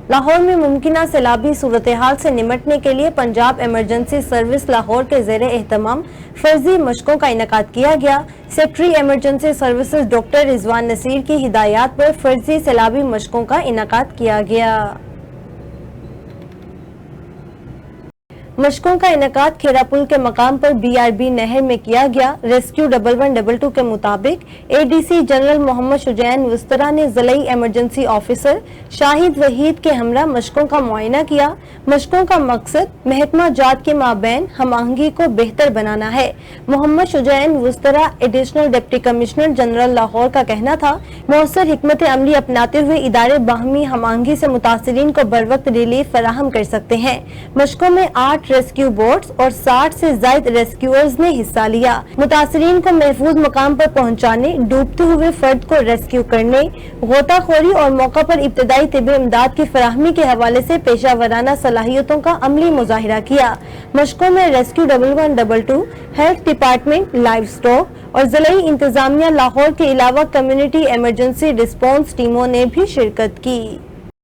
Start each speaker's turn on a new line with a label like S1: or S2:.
S1: لاہور میں ممکنہ سیلابی صورتحال سے نمٹنے کے لیے پنجاب ایمرجنسی سروس لاہور کے زیر اہتمام فرضی مشقوں کا انعقاد کیا گیا۔ سیکٹری ایمرجنسی سروسز ڈاکٹر رضوان نصیر کی ہدایات پر فرضی سیلابی مشقوں کا انعقاد کیا گیا۔ مشقوں کا انعقاد کھیرا پل کے مقام پر BRB نہر میں کیا گیا۔ ریسکیو 1112 کے مطابق ADC جنرل محمد شجاعت وسترا نے ضلعی ایمرجنسی آفیسر شاہد وحید کے ہمراہ مشقوں کا معائنہ کیا۔ مشقوں کا مقصد محکمہ جات کے مابین ہم آہنگی کو بہتر بنانا ہے۔ Muhammad Shujaat Wastra additional deputy commissioner general Lahore کا کہنا تھا، مؤثر حکمت عملی اپناتے ہوئے ادارے باہمی ہم آہنگی سے متاثرین کو بروقت ریلیف فراہم کر سکتے ہیں۔ مشقوں میں 8 ریسکیو بوٹس اور 60 سے زائد ریسکیورز نے حصہ لیا۔ متاثرین کو محفوظ مقام پر پہنچانے، ڈوبتے ہوئے فرد کو ریسکیو کرنے، غوطہ خوری اور موقع پر ابتدائی طبی امداد کی فراہمی کے حوالے سے پیشہ ورانہ صلاحیتوں کا عملی مظاہرہ کیا۔ مشقوں میں rescue 1112، health department, live stock اور ضلعی انتظامیہ لاہور کے علاوہ کمیونٹی ایمرجنسی رسپانس ٹیموں نے بھی شرکت کی۔